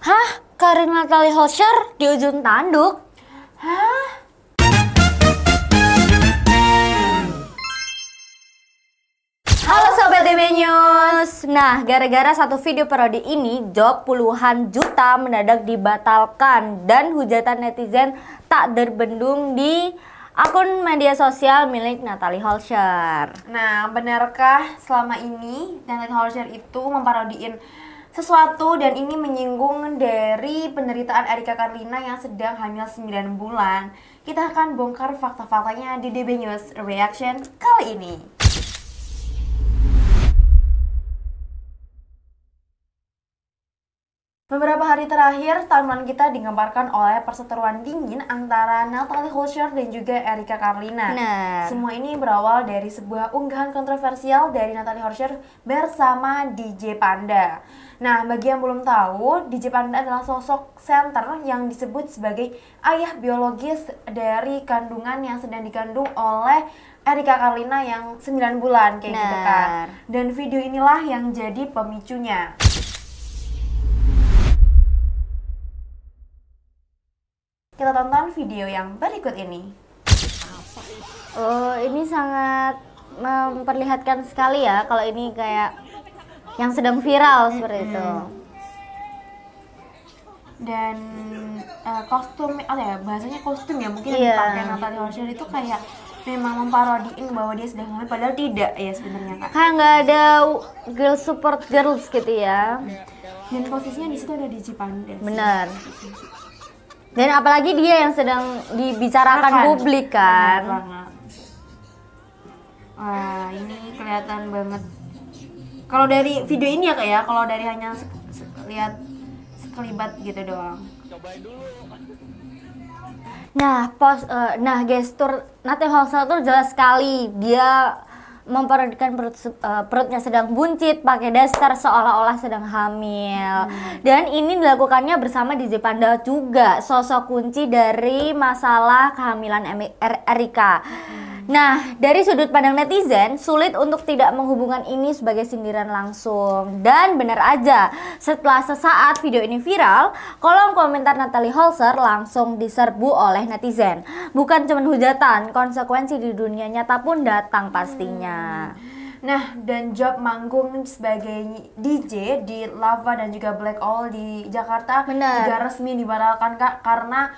Hah? Karin Natalie Holscher di ujung tanduk? Hah? Halo Sobat DB News. Nah, gara-gara satu video parodi ini, job puluhan juta mendadak dibatalkan dan hujatan netizen tak terbendung di akun media sosial milik Natalie Holscher. Nah, benarkah selama ini Natalie Holscher itu memparodiin sesuatu dan ini menyinggung dari penderitaan Erika Carlina yang sedang hamil 9 bulan? Kita akan bongkar fakta-faktanya di DB News Reaction kali ini. Beberapa hari terakhir, timeline kita digambarkan oleh perseteruan dingin antara Natalie Holscher dan juga Erika Carlina. Benar. Semua ini berawal dari sebuah unggahan kontroversial dari Natalie Holscher bersama DJ Panda. Nah, bagi yang belum tahu, DJ Panda adalah sosok center yang disebut sebagai ayah biologis dari kandungan yang sedang dikandung oleh Erika Carlina yang 9 bulan kayak gitu kan. Dan video inilah yang jadi pemicunya. Kita tonton video yang berikut ini. Oh, ini sangat memperlihatkan sekali ya kalau ini kayak yang sedang viral seperti itu. Dan kostum, bahasanya kostum ya mungkin yang dipakai Natalie Holscher itu kayak memang memparodiin bahwa dia sedang hamil, padahal tidak ya sebenarnya Kak. Kayak nggak ada girl support girls gitu ya. Dan posisinya di situ ada DJ Panda. Benar. Dan apalagi dia yang sedang dibicarakan publik kan. Wah, ini kelihatan banget. Kalau dari video ini ya Kak ya, kalau dari hanya lihat sekelibat gitu doang. Nah, gestur Natalie Holscher tuh jelas sekali. Dia memparodikan perutnya sedang buncit pakai daster seolah-olah sedang hamil. Dan ini dilakukannya bersama DJ Panda juga, sosok kunci dari masalah kehamilan Erika. Nah, dari sudut pandang netizen, sulit untuk tidak menghubungkan ini sebagai sindiran langsung. Dan benar aja, setelah sesaat video ini viral, kolom komentar Natalie Holscher langsung diserbu oleh netizen. Bukan cuma hujatan, konsekuensi di dunia nyata pun datang pastinya. Nah, dan job manggung sebagai DJ di Lava dan juga Black All di Jakarta juga resmi dibatalkan Kak, karena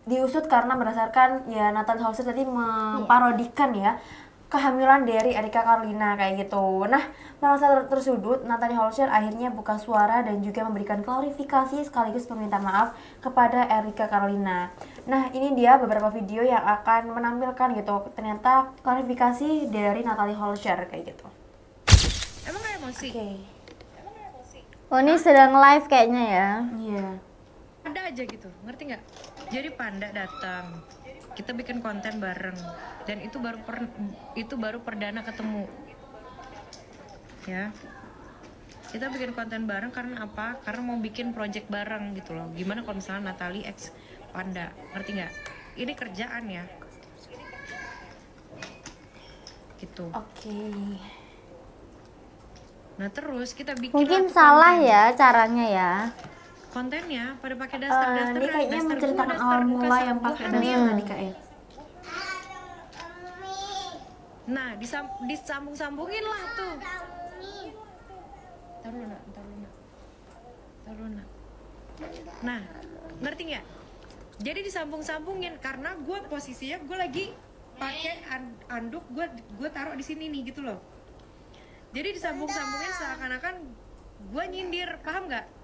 diusut karena berdasarkan ya Natalie Holscher tadi memparodikan ya kehamilan dari Erika Carlina kayak gitu. Nah, merasa tersudut, Natalie Holscher akhirnya buka suara dan juga memberikan klarifikasi sekaligus permintaan maaf kepada Erika Carlina. Nah, ini dia beberapa video yang akan menampilkan gitu ternyata klarifikasi dari Natalie Holscher kayak gitu. Emang emosi? Oh, ini sedang live kayaknya ya. Iya. Ada aja gitu, ngerti nggak? Jadi Panda datang, kita bikin konten bareng, dan itu baru perdana ketemu, ya. Kita bikin konten bareng karena apa? Karena mau bikin project bareng gitu loh. Gimana kalau misalnya Natalie X Panda, ngerti nggak? Ini kerjaan ya, gitu. Oke. Nah terus kita bikin. Mungkin salah ya caranya ya. Kontennya pada pakai daster-daster. Ini kayaknya menceritakan awal mula yang pakai daster tadi Kak ya. Nah, disambung-sambungin lah tuh. Taruh nak. Nah, ngerti nggak? Jadi disambung-sambungin karena gue posisinya gue lagi pakai anduk, gue taruh di sini nih gitu loh. Jadi disambung-sambungin seakan-akan gue nyindir, paham nggak?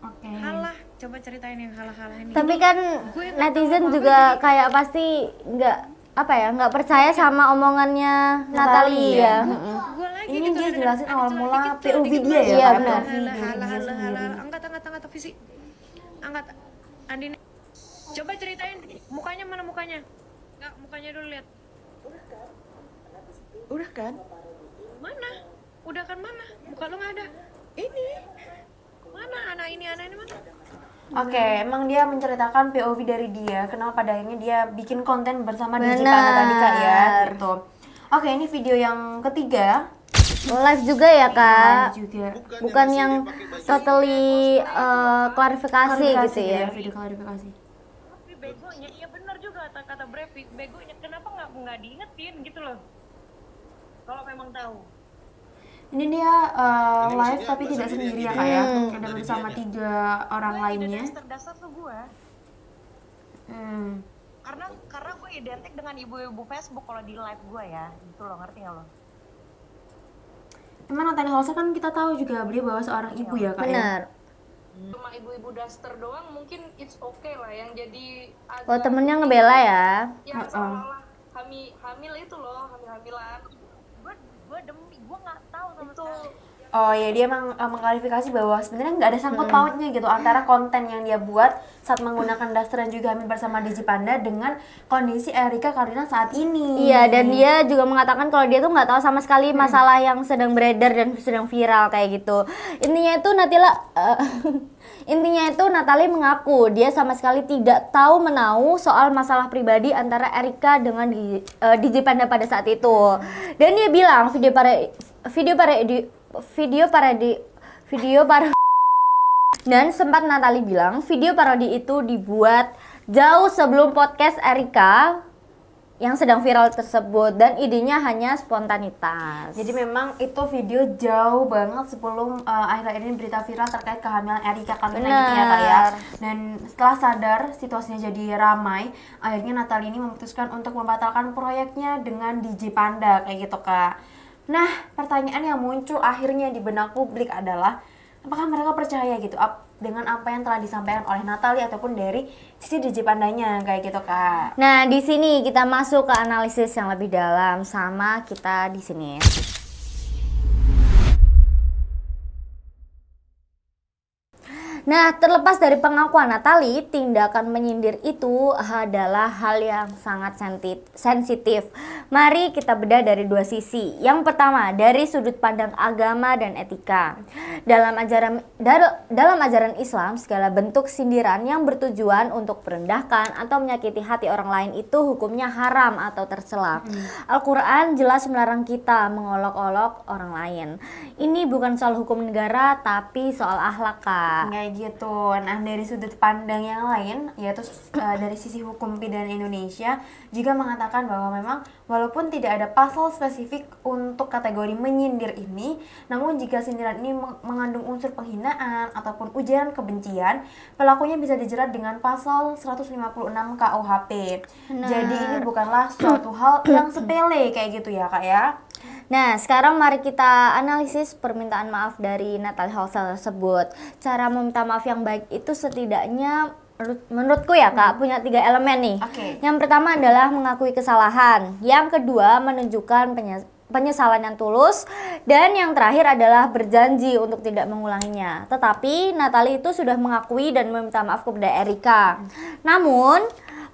Oke. Halah, coba ceritain yang halah-halah ini. Tapi kan netizen juga kayak pasti nggak percaya sama omongannya Natalie ya. Ini dia jelasin awal mula POV dia ya. Iya benar. Angkat visi. Angkat Andini. Coba ceritain mukanya mana mukanya? Enggak, mukanya dulu lihat. Udah kan? Mana? Udah kan mana? Muka lu nggak ada. Ini. Mana anak ini mana? Oke, emang dia menceritakan POV dari dia. Kenapa pada akhirnya dia bikin konten bersama DJ Panda tadi Kak ya, gitu. Oke, ini video yang ketiga. Live juga ya kak? Live juga. Bukan yang totally klarifikasi gitu ya? Video klarifikasi. Tapi begonya, iya benar juga kata Brevi, begonya kenapa nggak diingetin gitu loh? Kalau memang tahu. Ini dia live tapi tidak sendiri ya kak ya, ada bersama 3 orang lainnya. Dasar tuh gue. Karena gue identik dengan ibu-ibu Facebook kalau di live gue ya, gitu loh, ngerti nggak lo? Emang Natalie Holzer kan kita tahu juga beliau bahwa seorang ibu ya kak. Benar. Cuma ibu-ibu daster doang mungkin it's okay lah, yang jadi agak Oh temennya ngebela ya? yang seolah-olah hamil itu loh, hamilan. Gue demi gue nggak tahu sama sekali. Oh ya, dia emang mengklarifikasi bahwa sebenarnya nggak ada sangkut pautnya gitu antara konten yang dia buat saat menggunakan daster dan juga hamil bersama DJ Panda dengan kondisi Erika Carlina saat ini. Iya, dan dia juga mengatakan kalau dia tuh nggak tahu sama sekali masalah yang sedang beredar dan sedang viral kayak gitu. Intinya itu Natalie mengaku dia sama sekali tidak tahu menau soal masalah pribadi antara Erika dengan DJ Panda pada saat itu. Dan dia bilang video parodi dan sempat Natalie bilang video parodi itu dibuat jauh sebelum podcast Erika yang sedang viral tersebut dan idenya hanya spontanitas. Jadi memang itu video jauh banget sebelum akhir-akhir ini berita viral terkait kehamilan Erika Carlina gitu ya kak ya. Dan setelah sadar situasinya jadi ramai, akhirnya Natalie ini memutuskan untuk membatalkan proyeknya dengan DJ Panda kayak gitu kak. Nah, pertanyaan yang muncul akhirnya di benak publik adalah apakah mereka percaya gitu dengan apa yang telah disampaikan oleh Natalie ataupun dari sisi DJ Pandanya kayak gitu kak. Nah, di sini kita masuk ke analisis yang lebih dalam sama kita di sini. Nah, terlepas dari pengakuan Natalie, tindakan menyindir itu adalah hal yang sangat sensitif. Mari kita bedah dari 2 sisi. Yang pertama, dari sudut pandang agama dan etika. Dalam ajaran Islam, segala bentuk sindiran yang bertujuan untuk merendahkan atau menyakiti hati orang lain itu hukumnya haram atau tercela. Al-Quran jelas melarang kita mengolok-olok orang lain. Ini bukan soal hukum negara, tapi soal akhlak, Kak. Gitu. Nah, dari sudut pandang yang lain, yaitu dari sisi hukum pidana Indonesia juga mengatakan bahwa memang walaupun tidak ada pasal spesifik untuk kategori menyindir ini, namun jika sindiran ini mengandung unsur penghinaan ataupun ujaran kebencian, pelakunya bisa dijerat dengan pasal 156 KUHP. Jadi ini bukanlah suatu hal yang sepele kayak gitu ya kak ya. Nah, sekarang mari kita analisis permintaan maaf dari Natalie Holzer tersebut. Cara meminta maaf yang baik itu setidaknya menurutku ya kak punya 3 elemen nih. Yang pertama adalah mengakui kesalahan. Yang kedua menunjukkan penyesalan yang tulus. Dan yang terakhir adalah berjanji untuk tidak mengulanginya. Tetapi Natalie itu sudah mengakui dan meminta maaf kepada Erika. Namun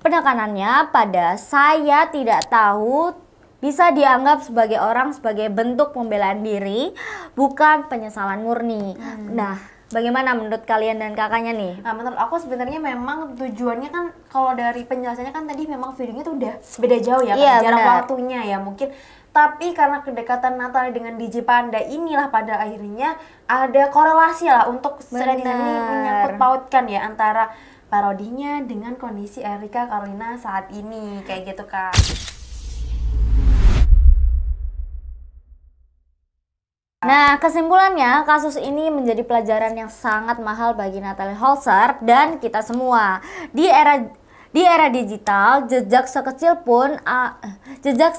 penekanannya pada saya tidak tahu bisa dianggap sebagai bentuk pembelaan diri, bukan penyesalan murni. Nah, bagaimana menurut kalian dan kakaknya nih? Nah, menurut aku sebenarnya memang tujuannya kan kalau dari penjelasannya kan tadi memang videonya tuh udah beda jauh ya, iya, jarak benar. waktunya ya mungkin. Tapi karena kedekatan Natalie dengan DJ Panda inilah pada akhirnya ada korelasi lah untuk setidaknya ini menyangkut pautkan ya antara parodinya dengan kondisi Erika Carlina saat ini kayak gitu kak. Nah, kesimpulannya kasus ini menjadi pelajaran yang sangat mahal bagi Natalie Holzer dan kita semua. Di era digital, jejak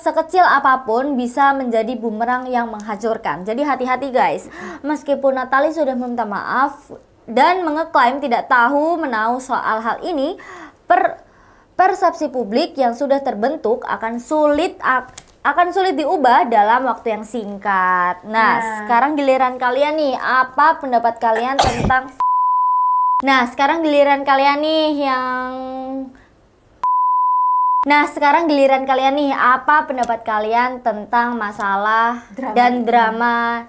sekecil apapun bisa menjadi bumerang yang menghancurkan. Jadi hati-hati guys. Meskipun Natalie sudah meminta maaf dan mengeklaim tidak tahu menau soal hal ini, persepsi publik yang sudah terbentuk akan sulit diubah dalam waktu yang singkat. Nah, sekarang giliran kalian nih, apa pendapat kalian tentang apa pendapat kalian tentang masalah dan drama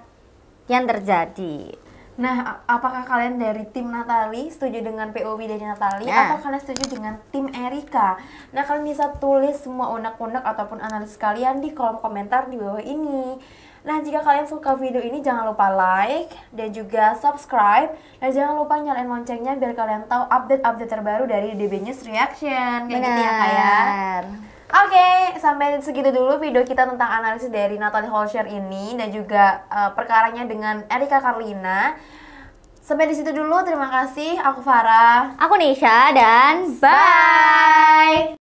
yang terjadi? Nah, apakah kalian dari tim Natalie setuju dengan POV dari Natalie atau kalian setuju dengan tim Erika? Nah, kalian bisa tulis semua unek-unek ataupun analisis kalian di kolom komentar di bawah ini. Nah, jika kalian suka video ini jangan lupa like dan juga subscribe, dan jangan lupa nyalain loncengnya biar kalian tahu update-update terbaru dari DB News Reaction. Kayak gitu ya Kak ya. Oke, sampai segitu dulu video kita tentang analisis dari Natalie Holscher ini dan juga perkaranya dengan Erika Karlina. Sampai di situ dulu, terima kasih. Aku Farah. Aku Nisha dan bye.